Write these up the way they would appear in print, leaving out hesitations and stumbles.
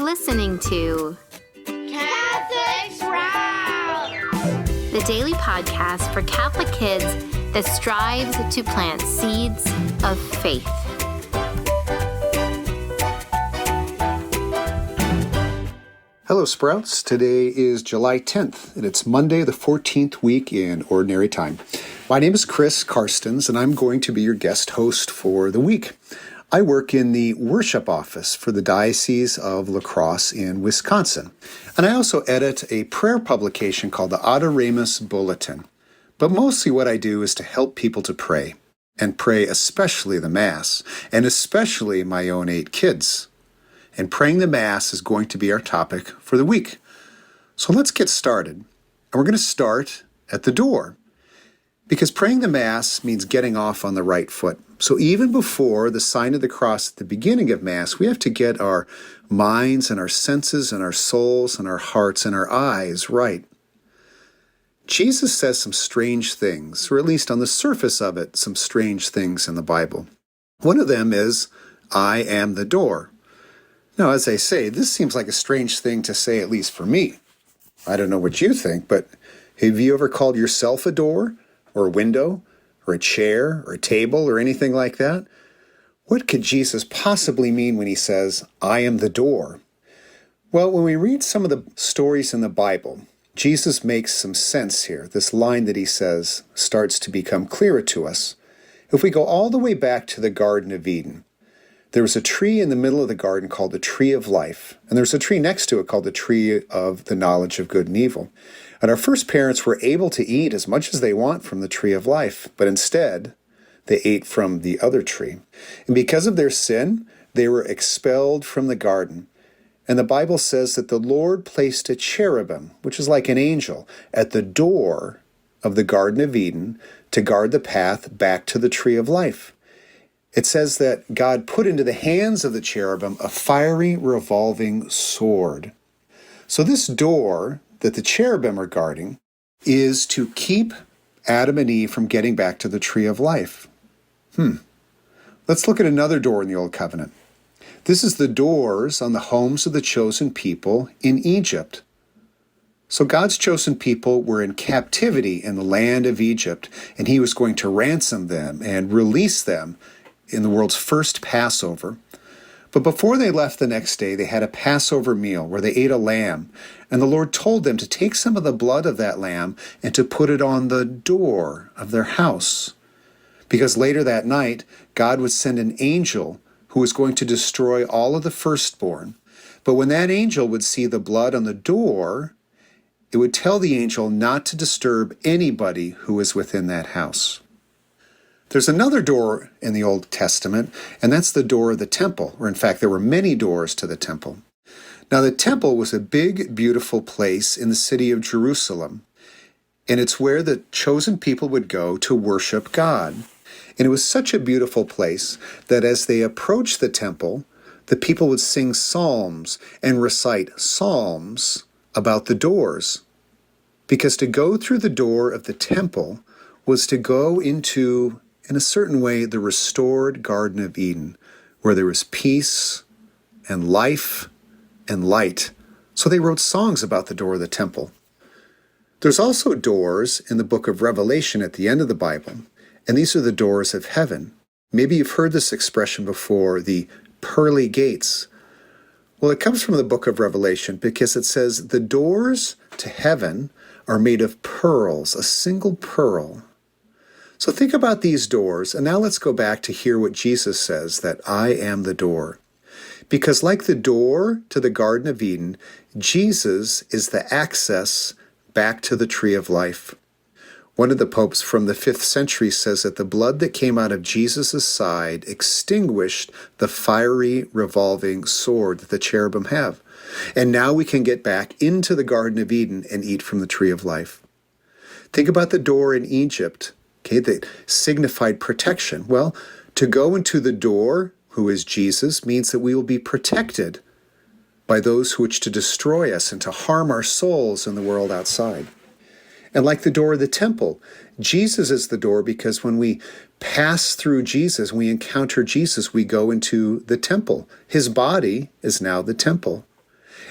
listening to Catholics Round! the daily podcast for Catholic kids that strives to plant seeds of faith. Hello, Sprouts. Today is July 10th, and it's Monday, the 14th week in Ordinary Time. My name is Chris Carstens, and I'm going to be your guest host for the week. I work in the worship office for the Diocese of La Crosse in Wisconsin, and I also edit a prayer publication called the Adoremus Bulletin. But mostly what I do is to help people to pray, and pray especially the Mass, and especially my own 8 kids. And praying the Mass is going to be our topic for the week. So let's get started. And we're going to start at the door, because praying the Mass means getting off on the right foot. So even before the sign of the cross at the beginning of Mass, we have to get our minds and our senses and our souls and our hearts and our eyes right. Jesus says some strange things, or at least on the surface of it, some strange things in the Bible. One of them is, I am the door. Now, as I say, this seems like a strange thing to say, at least for me. I don't know what you think, but have you ever called yourself a door, or a window, or a chair, or a table, or anything like that? What could Jesus possibly mean when he says, I am the door? Well, when we read some of the stories in the Bible, Jesus makes some sense here. This line that he says starts to become clearer to us. If we go all the way back to the Garden of Eden, there was a tree in the middle of the garden called the Tree of Life, and there's a tree next to it called the Tree of the Knowledge of Good and Evil. And our first parents were able to eat as much as they want from the Tree of Life, but instead, they ate from the other tree. And because of their sin, they were expelled from the garden. And the Bible says that the Lord placed a cherubim, which is like an angel, at the door of the Garden of Eden to guard the path back to the Tree of Life. It says that God put into the hands of the cherubim a fiery revolving sword. So this door that the cherubim are guarding is to keep Adam and Eve from getting back to the Tree of Life. Let's look at another door in the Old Covenant. This is the doors on the homes of the chosen people in Egypt. So God's chosen people were in captivity in the land of Egypt, and he was going to ransom them and release them in the world's first Passover. But before they left the next day, they had a Passover meal where they ate a lamb, and the Lord told them to take some of the blood of that lamb and to put it on the door of their house. Because later that night, God would send an angel who was going to destroy all of the firstborn. But when that angel would see the blood on the door, it would tell the angel not to disturb anybody who was within that house. There's another door in the Old Testament, and that's the door of the temple, or in fact, there were many doors to the temple. Now, the temple was a big, beautiful place in the city of Jerusalem, and it's where the chosen people would go to worship God. And it was such a beautiful place that as they approached the temple, the people would sing psalms and recite psalms about the doors. Because to go through the door of the temple was to go into, in a certain way, the restored Garden of Eden, where there was peace and life and light. So they wrote songs about the door of the temple. There's also doors in the book of Revelation at the end of the Bible, and these are the doors of heaven. Maybe you've heard this expression before, the pearly gates. Well, it comes from the book of Revelation because it says the doors to heaven are made of pearls, a single pearl. So think about these doors, and now let's go back to hear what Jesus says, that I am the door. Because like the door to the Garden of Eden, Jesus is the access back to the Tree of Life. One of the popes from the 5th century says that the blood that came out of Jesus' side extinguished the fiery revolving sword that the cherubim have. And now we can get back into the Garden of Eden and eat from the Tree of Life. Think about the door in Egypt. That signified protection. Well, to go into the door, who is Jesus, means that we will be protected by those who wish to destroy us and to harm our souls in the world outside. And like the door of the temple, Jesus is the door because when we pass through Jesus, we encounter Jesus, we go into the temple. His body is now the temple.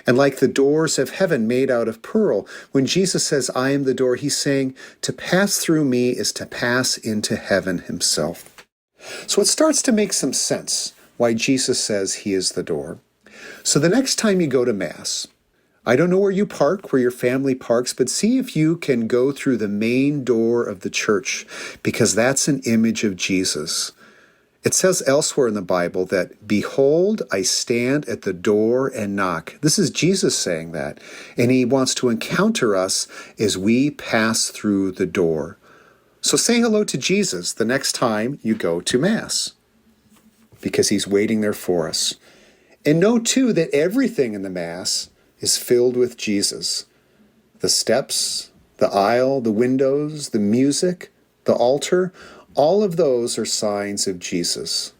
And like the doors of heaven made out of pearl, when Jesus says, I am the door, he's saying to pass through me is to pass into heaven himself. So it starts to make some sense why Jesus says he is the door. So the next time you go to Mass, I don't know where you park, where your family parks, but see if you can go through the main door of the church, because that's an image of Jesus. It says elsewhere in the Bible that, behold, I stand at the door and knock. This is Jesus saying that, and he wants to encounter us as we pass through the door. So say hello to Jesus the next time you go to Mass, because he's waiting there for us. And know, too, that everything in the Mass is filled with Jesus. The steps, the aisle, the windows, the music, the altar, all of those are signs of Jesus.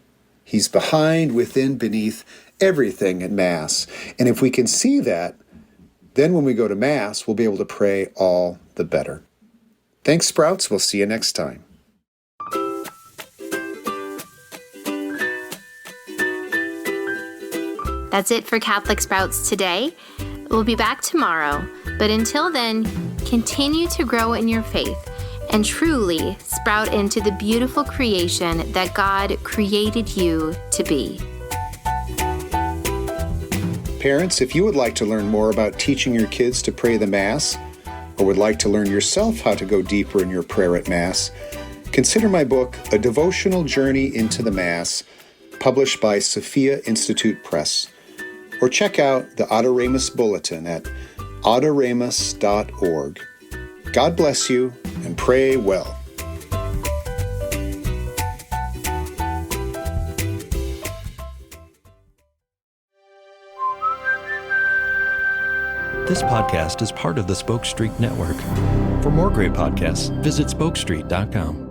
He's behind, within, beneath everything at Mass. And if we can see that, then when we go to Mass, we'll be able to pray all the better. Thanks, Sprouts. We'll see you next time. That's it for Catholic Sprouts today. We'll be back tomorrow, but until then, continue to grow in your faith and truly sprout into the beautiful creation that God created you to be. Parents, if you would like to learn more about teaching your kids to pray the Mass, or would like to learn yourself how to go deeper in your prayer at Mass, consider my book, A Devotional Journey into the Mass, published by Sophia Institute Press. Or check out the Adoremus Bulletin at adoremus.org. God bless you, and pray well. This podcast is part of the Spoke Street Network. For more great podcasts, visit spokestreet.com.